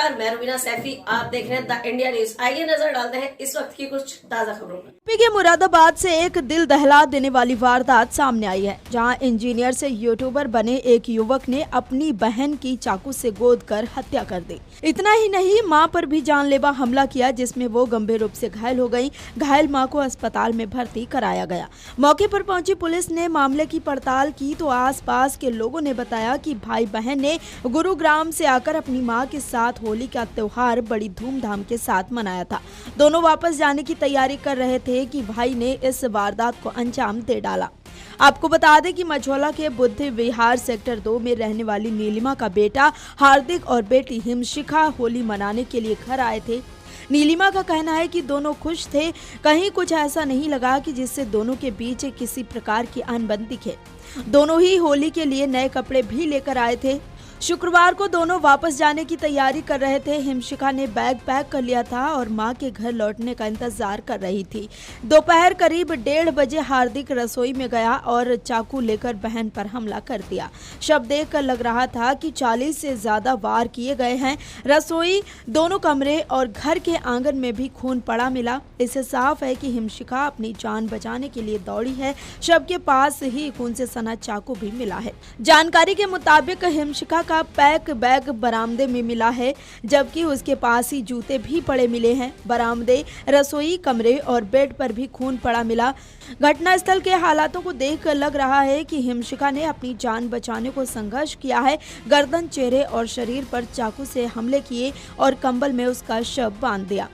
नमस्कार, मैं रुबीना सैफी। आप देख रहे हैं द इंडिया न्यूज। आइए नजर डालते हैं इस वक्त की कुछ ताजा खबरों पर। यूपी के मुरादाबाद से एक दिल दहला देने वाली वारदात सामने आई है, जहां इंजीनियर से यूट्यूबर बने एक युवक ने अपनी बहन की चाकू से गोद कर हत्या कर दी। इतना ही नहीं, मां पर भी जानलेवा हमला किया, जिसमें वो गंभीर रूप से घायल हो गई। घायल मां को अस्पताल में भर्ती कराया गया। मौके पर पहुंची पुलिस ने मामले की पड़ताल की तो आसपास के लोगों ने बताया कि भाई बहन ने गुरुग्राम से आकर अपनी मां के साथ होली का त्योहार बड़ी धूमधाम के साथ मनाया था। दोनों वापस जाने की तैयारी कर रहे थे कि भाई ने इस वारदात को अंजाम दे डाला। आपको बता दें कि मझौला के बुद्धि विहार सेक्टर 2 में रहने वाली नीलिमा का बेटा हार्दिक और बेटी हिमशिखा होली मनाने के लिए घर आए थे। नीलिमा का कहना है कि दोनों खुश थे, कहीं कुछ ऐसा नहीं लगा कि जिससे दोनों के बीच किसी प्रकार की अनबन दिखे। दोनों ही होली के लिए नए कपड़े भी लेकर आए थे। शुक्रवार को दोनों वापस जाने की तैयारी कर रहे थे। हिमशिखा ने बैग पैक कर लिया था और मां के घर लौटने का इंतजार कर रही थी। दोपहर करीब 1:30 बजे हार्दिक रसोई में गया और चाकू लेकर बहन पर हमला कर दिया। शव देखकर लग रहा था कि 40 से ज्यादा वार किए गए हैं। रसोई, दोनों कमरे और घर के आंगन में भी खून पड़ा मिला। इससे साफ है कि हिमशिखा अपनी जान बचाने के लिए दौड़ी है। शव के पास ही खून से सना चाकू भी मिला है। जानकारी के मुताबिक हिमशिखा का पैक बैग बरामदे में मिला है, जबकि उसके पास ही जूते भी पड़े मिले हैं। बरामदे, रसोई, कमरे और बेड पर भी खून पड़ा मिला। घटनास्थल के हालातों को देखकर लग रहा है कि हिमशिखा ने अपनी जान बचाने को संघर्ष किया है। गर्दन, चेहरे और शरीर पर चाकू से हमले किए और कंबल में उसका शव बांध दिया।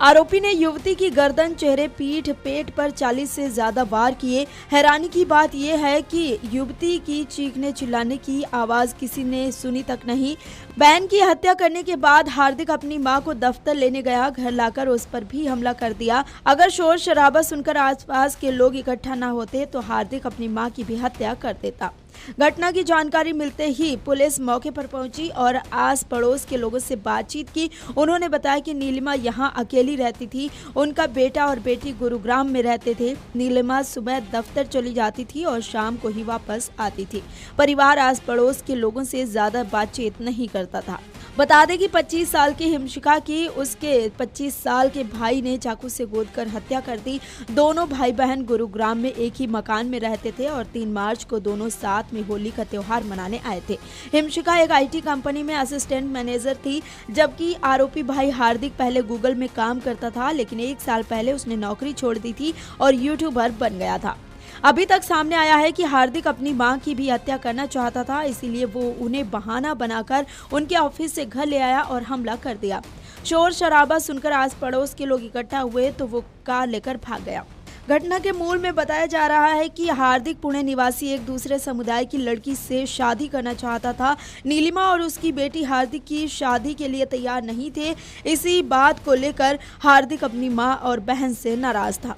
आरोपी ने युवती की गर्दन, चेहरे, पीठ, पेट पर 40 से ज्यादा वार किए। हैरानी की बात यह है कि युवती की चीखने चिल्लाने की आवाज किसी ने सुनी तक नहीं। बहन की हत्या करने के बाद हार्दिक अपनी मां को दफ्तर लेने गया। घर लाकर उस पर भी हमला कर दिया। अगर शोर शराबा सुनकर आसपास के लोग इकट्ठा न होते तो हार्दिक अपनी मां की भी हत्या कर देता। घटना की जानकारी मिलते ही पुलिस मौके पर पहुंची और आस पड़ोस के लोगों से बातचीत की। उन्होंने बताया कि नीलिमा यहां अकेली रहती थी। उनका बेटा और बेटी गुरुग्राम में रहते थे। नीलिमा सुबह दफ्तर चली जाती थी और शाम को ही वापस आती थी। परिवार आस पड़ोस के लोगों से ज्यादा बातचीत नहीं करता था। बता दें कि 25 साल की हिमशिखा की उसके 25 साल के भाई ने चाकू से गोदकर हत्या कर दी। दोनों भाई बहन गुरुग्राम में एक ही मकान में रहते थे और 3 मार्च को दोनों साथ में होली का त्योहार मनाने आए थे। हिमशिखा एक IT कंपनी में असिस्टेंट मैनेजर थी, जबकि आरोपी भाई हार्दिक पहले गूगल में काम करता था, लेकिन 1 साल पहले उसने नौकरी छोड़ दी थी और यूट्यूबर बन गया था। अभी तक सामने आया है कि हार्दिक अपनी मां की भी हत्या करना चाहता था, इसीलिए वो उन्हें बहाना बनाकर उनके ऑफिस से घर ले आया और हमला कर दिया। शोर शराबा सुनकर आस पड़ोस के लोग इकट्ठा हुए तो वो कार लेकर भाग गया। घटना के मूल में बताया जा रहा है कि हार्दिक पुणे निवासी एक दूसरे समुदाय की लड़की से शादी करना चाहता था। नीलिमा और उसकी बेटी हार्दिक की शादी के लिए तैयार नहीं थे। इसी बात को लेकर हार्दिक अपनी मां और बहन से नाराज था।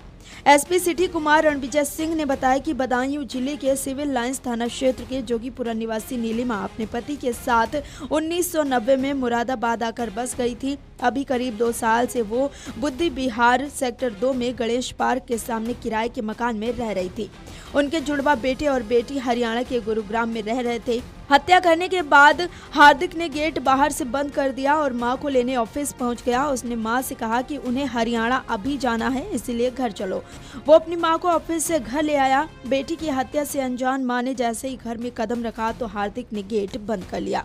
SP सिटी कुमार रणविजय सिंह ने बताया कि बदायूं जिले के सिविल लाइंस थाना क्षेत्र के जोगीपुरा निवासी नीलिमा अपने पति के साथ 1990 में मुरादाबाद आकर बस गई थी। अभी करीब 2 साल से वो बुद्धि विहार सेक्टर 2 में गणेश पार्क के सामने किराए के मकान में रह रही थी। उनके जुड़वा बेटे और बेटी हरियाणा के गुरुग्राम में रह रहे थे। हत्या करने के बाद हार्दिक ने गेट बाहर से बंद कर दिया और मां को लेने ऑफिस पहुंच गया। उसने मां से कहा कि उन्हें हरियाणा अभी जाना है, इसीलिए घर चलो। वो अपनी मां को ऑफिस से घर ले आया। बेटी की हत्या से अनजान मां ने जैसे ही घर में कदम रखा तो हार्दिक ने गेट बंद कर लिया।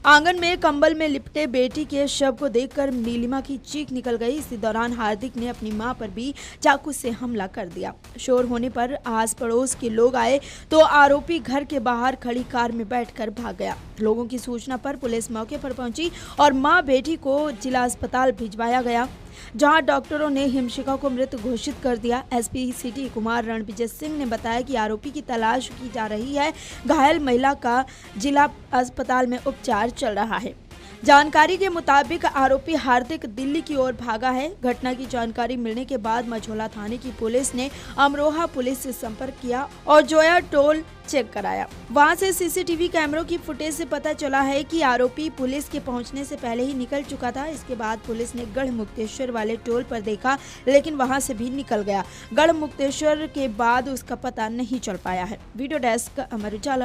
आंगन में कंबल में लिपटे बेटी के शव को देखकर नीलिमा की चीख निकल गई। इसी दौरान हार्दिक ने अपनी मां पर भी चाकू से हमला कर दिया। शोर होने पर आस पड़ोस के लोग आए तो आरोपी घर के बाहर खड़ी कार में बैठकर भाग गया। लोगों की सूचना पर पुलिस मौके पर पहुंची और मां बेटी को जिला अस्पताल भिजवाया गया, जहां डॉक्टरों ने हिमशिखा को मृत घोषित कर दिया। SP सिटी कुमार रणविजय सिंह ने बताया कि आरोपी की तलाश की जा रही है। घायल महिला का जिला अस्पताल में उपचार चल रहा है। जानकारी के मुताबिक आरोपी हार्दिक दिल्ली की ओर भागा है। घटना की जानकारी मिलने के बाद मझौला थाने की पुलिस ने अमरोहा पुलिस से संपर्क किया और जोया टोल चेक कराया। वहां से CCTV कैमरों की फुटेज से पता चला है कि आरोपी पुलिस के पहुंचने से पहले ही निकल चुका था। इसके बाद पुलिस ने गढ़मुक्तेश्वर वाले टोल पर देखा, लेकिन वहां से भी निकल गया। गढ़मुक्तेश्वर के बाद उसका पता नहीं चल पाया है। Video desk Amar Ujala.